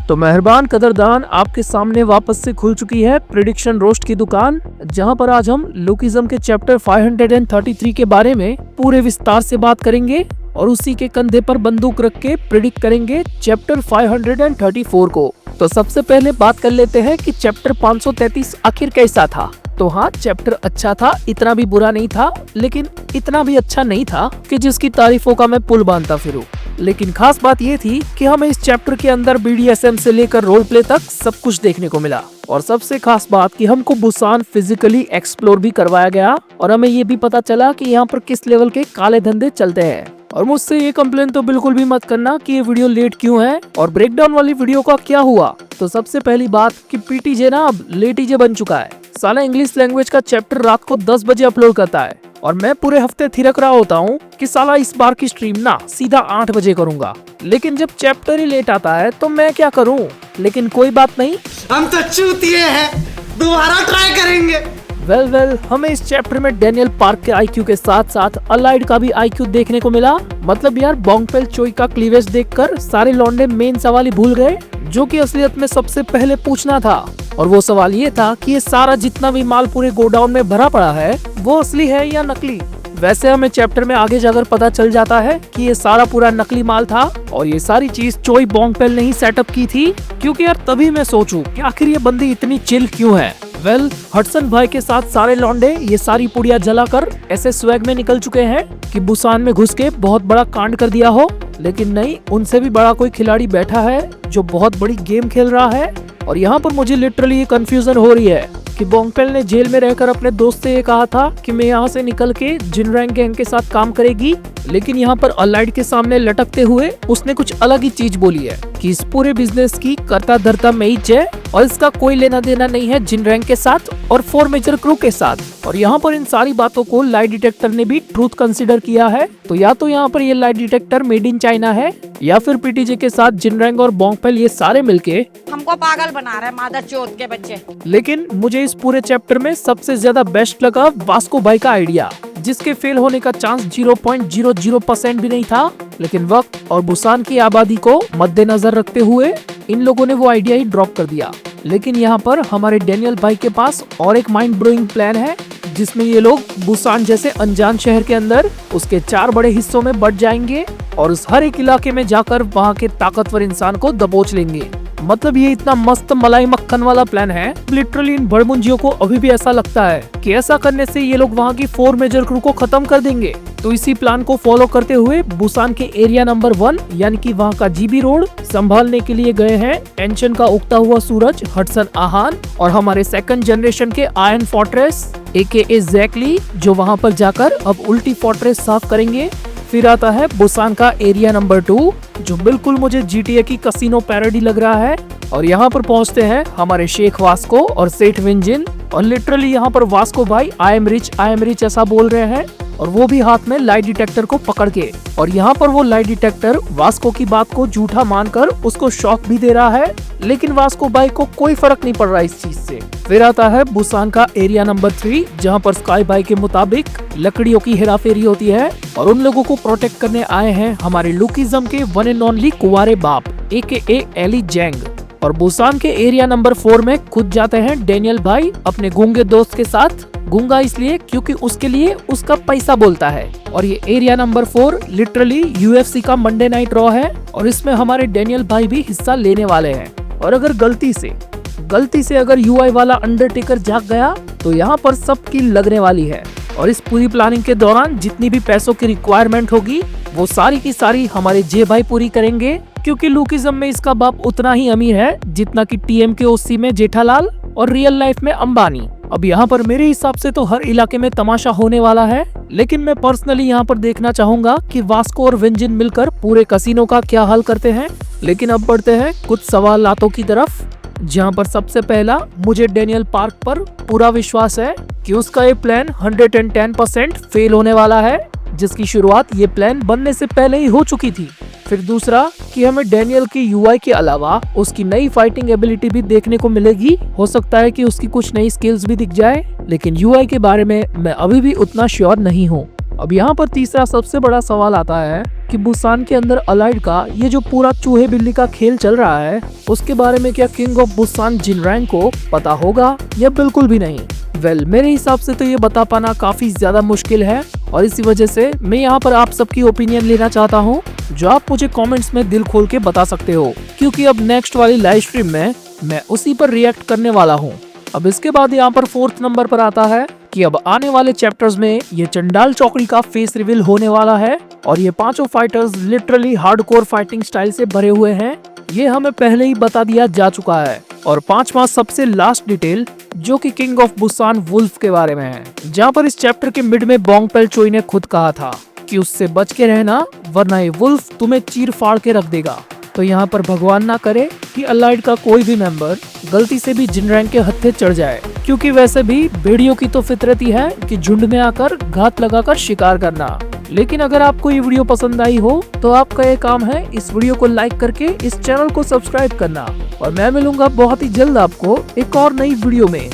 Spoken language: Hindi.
तो मेहरबान कदरदान, आपके सामने वापस से खुल चुकी है प्रिडिक्शन रोस्ट की दुकान, जहां पर आज हम लुकिज्म के चैप्टर 533 के बारे में पूरे विस्तार से बात करेंगे और उसी के कंधे पर बंदूक रख के प्रिडिक्ट करेंगे चैप्टर 534 को। तो सबसे पहले बात कर लेते हैं कि चैप्टर 533 आखिर कैसा था। तो हाँ, चैप्टर अच्छा था, इतना भी बुरा नहीं था, लेकिन इतना भी अच्छा नहीं था कि जिसकी तारीफों का मैं पुल बांधता फिरूं। लेकिन खास बात ये थी कि हमें इस चैप्टर के अंदर BDSM से लेकर रोल प्ले तक सब कुछ देखने को मिला। और सबसे खास बात कि हमको बुसान फिजिकली एक्सप्लोर भी करवाया गया और हमें ये भी पता चला कि यहाँ पर किस लेवल के काले धंधे चलते हैं। और मुझसे ये कंप्लेन तो बिल्कुल भी मत करना कि ये वीडियो लेट क्यों है और ब्रेकडाउन वाली वीडियो का क्या हुआ। तो सबसे पहली बात कि PTJ ना अब लेटीजे बन चुका है। साला इंग्लिश लैंग्वेज का चैप्टर रात को 10 बजे अपलोड करता है और मैं पूरे हफ्ते थिरक रहा होता हूँ कि साला इस बार की स्ट्रीम ना सीधा 8 बजे करूंगा, लेकिन जब चैप्टर ही लेट आता है तो मैं क्या करूँ। लेकिन कोई बात नहीं, हम तो चूतिए हैं, दोबारा ट्राई करेंगे। वेल हमें इस चैप्टर में डेनियल पार्क के IQ के साथ साथ अलाइड का भी IQ देखने को मिला। मतलब यार, बोंगपेल चोई का क्लीवेज देखकर सारे लौंडे मेन सवाल ही भूल गए, जो कि असलियत में सबसे पहले पूछना था। और वो सवाल ये था कि ये सारा जितना भी माल पूरे गोडाउन में भरा पड़ा है वो असली है या नकली। वैसे हमें चैप्टर में आगे जाकर पता चल जाता है कि ये सारा पूरा नकली माल था और ये सारी चीज चोई बोंगपेल ने ही सेटअप की थी। क्योंकि यार तभी मैं सोचूं कि आखिर ये बंदी इतनी चिल क्यों है। हडसन भाई के साथ सारे लौंडे ये सारी पुड़िया जलाकर ऐसे स्वैग में निकल चुके हैं कि बुसान में घुस के बहुत बड़ा कांड कर दिया हो। लेकिन नहीं, उनसे भी बड़ा कोई खिलाड़ी बैठा है जो बहुत बड़ी गेम खेल रहा है। और यहाँ पर मुझे लिटरली ये कंफ्यूजन हो रही है कि बोंगपेल ने जेल में रहकर अपने दोस्त से ये कहा था कि मैं यहाँ से निकल के जिनरैंग गैंग के साथ काम करेगी, लेकिन यहाँ पर अलाइड के सामने लटकते हुए उसने कुछ अलग ही चीज बोली है कि इस पूरे बिजनेस की कर्ता धर्ता मैं ही है और इसका कोई लेना देना नहीं है जिनरैंग के साथ और 4 मेजर क्रू के साथ। और यहाँ पर इन सारी बातों को लाई डिटेक्टर ने भी ट्रूथ कंसिडर किया है। तो या तो यहाँ पर ये lie detector made in China है या फिर PTJ के साथ जिनरैंग और बोंगपेल ये सारे मिलके हमको पागल बना रहे हैं, मादर चोद के बच्चे। लेकिन मुझे इस पूरे चैप्टर में सबसे ज्यादा बेस्ट लगा वास्को भाई का आइडिया, जिसके फेल होने का चांस 0.00% भी नहीं था। लेकिन वक्त और बुसान की आबादी को मद्देनजर रखते हुए इन लोगों ने वो आइडिया ही ड्रॉप कर दिया। लेकिन यहाँ पर हमारे डेनियल भाई के पास और एक माइंड ब्लोइंग प्लान है, जिसमें ये लोग बुसान जैसे अनजान शहर के अंदर उसके 4 बड़े हिस्सों में बट जाएंगे और उस हर एक इलाके में जाकर वहाँ के ताकतवर इंसान को दबोच लेंगे। मतलब ये इतना मस्त मलाई मक्खन वाला प्लान है। लिटरली इन बड़मुंजियों को अभी भी ऐसा लगता है कि ऐसा करने से ये लोग वहाँ की 4 मेजर क्रू को खत्म कर देंगे। तो इसी प्लान को फॉलो करते हुए बुसान के एरिया नंबर 1 यानी कि वहाँ का GB रोड संभालने के लिए गए हैं एंशन का उगता हुआ सूरज, हडसन आहान और हमारे 2nd जनरेशन के आयरन फोर्ट्रेस AKA जैकली, जो वहाँ पर जाकर अब उल्टी फोर्ट्रेस साफ करेंगे। फिर आता है बुसान का एरिया नंबर 2, जो बिल्कुल मुझे GTA की कसिनो पैरोडी लग रहा है। और यहाँ पर पहुँचते हैं हमारे शेख वास्को और सेठ विंजिन, और लिटरली यहाँ पर वास्को भाई आई एम रिच ऐसा बोल रहे हैं, और वो भी हाथ में लाई डिटेक्टर को पकड़ के। और यहाँ पर वो लाई डिटेक्टर वास्को की बात को झूठा मानकर उसको शॉक भी दे रहा है, लेकिन वास्को भाई को कोई फर्क नहीं पड़ रहा इस चीज से। फिर आता है बुसान का एरिया नंबर 3, जहाँ पर स्काई भाई के मुताबिक लकड़ियों की हेराफेरी होती है और उन लोगों को प्रोटेक्ट करने आए हैं हमारे लुकिज्म के वन एंड ओनली कुंवारे बाप AKA एली जैंग। और बुसान के एरिया नंबर 4 में खुद जाते हैं डेनियल भाई अपने गूंगे दोस्त के साथ। गूंगा इसलिए क्योंकि उसके लिए उसका पैसा बोलता है। और ये एरिया नंबर 4 लिटरली UFC का मंडे नाइट रॉ है और इसमें हमारे डेनियल भाई भी हिस्सा लेने वाले हैं। और अगर गलती से अगर UI वाला अंडरटेकर जाग गया तो यहाँ पर सबकी लगने वाली है। और इस पूरी प्लानिंग के दौरान जितनी भी पैसों की रिक्वायरमेंट होगी वो सारी की सारी हमारे जे भाई पूरी करेंगे, क्योंकि लुकिज्म में इसका बाप उतना ही अमीर है जितना कि TMK OC में जेठालाल और रियल लाइफ में अंबानी। अब यहाँ पर मेरे हिसाब से तो हर इलाके में तमाशा होने वाला है, लेकिन मैं पर्सनली यहाँ पर देखना चाहूंगा कि वास्को और विंजिन मिलकर पूरे कसिनो का क्या हल करते हैं। लेकिन अब बढ़ते हैं कुछ सवालातों की तरफ, जहाँ पर सबसे पहला मुझे डेनियल पार्क पर पूरा विश्वास है कि उसका ये प्लान 110% फेल होने वाला है, जिसकी शुरुआत ये प्लान बनने से पहले ही हो चुकी थी। फिर दूसरा कि हमें डेनियल की UI के अलावा उसकी नई फाइटिंग एबिलिटी भी देखने को मिलेगी। हो सकता है कि उसकी कुछ नई स्किल्स भी दिख जाए, लेकिन UI के बारे में मैं अभी भी उतना श्योर नहीं हूँ। अब यहाँ पर तीसरा सबसे बड़ा सवाल आता है कि बुसान के अंदर अलाइड का ये जो पूरा चूहे बिल्ली का खेल चल रहा है, उसके बारे में क्या किंग ऑफ बुसान जिनरैंग को पता होगा या बिल्कुल भी नहीं। मेरे हिसाब से तो ये बता पाना काफी ज्यादा मुश्किल है और इसी वजह से मैं यहाँ पर आप सबकी ओपिनियन लेना चाहता हूँ, जो आप मुझे कमेंट्स में दिल खोल के बता सकते हो, क्योंकि अब नेक्स्ट वाली लाइव स्ट्रीम में मैं उसी पर रिएक्ट करने वाला हूँ। अब इसके बाद यहाँ पर 4th नंबर पर आता है कि अब आने वाले चैप्टर्स में ये चंडाल चौकड़ी का फेस रिवील होने वाला है और ये पांचों fighters literally hardcore fighting style से भरे हुए हैं। ये हमें पहले ही बता दिया जा चुका है। और 5वां सबसे लास्ट डिटेल जो कि किंग ऑफ बुसान वुल्फ के बारे में है, जहाँ पर इस चैप्टर के मिड में बोंग पेल चोई ने खुद कहा था कि उससे बच के रहना वरना ये वुल्फ तुम्हें चीर फाड़ के रख देगा। तो यहाँ पर भगवान ना करे कि अलाइड का कोई भी मेंबर गलती से भी जिनरैंग के हत्थे चढ़ जाए, क्योंकि वैसे भी भेड़ियों की तो फितरत ही है कि झुंड में आकर घात लगाकर शिकार करना। लेकिन अगर आपको ये वीडियो पसंद आई हो तो आपका ये काम है इस वीडियो को लाइक करके इस चैनल को सब्सक्राइब करना। और मैं मिलूंगा बहुत ही जल्द आपको एक और नई वीडियो में।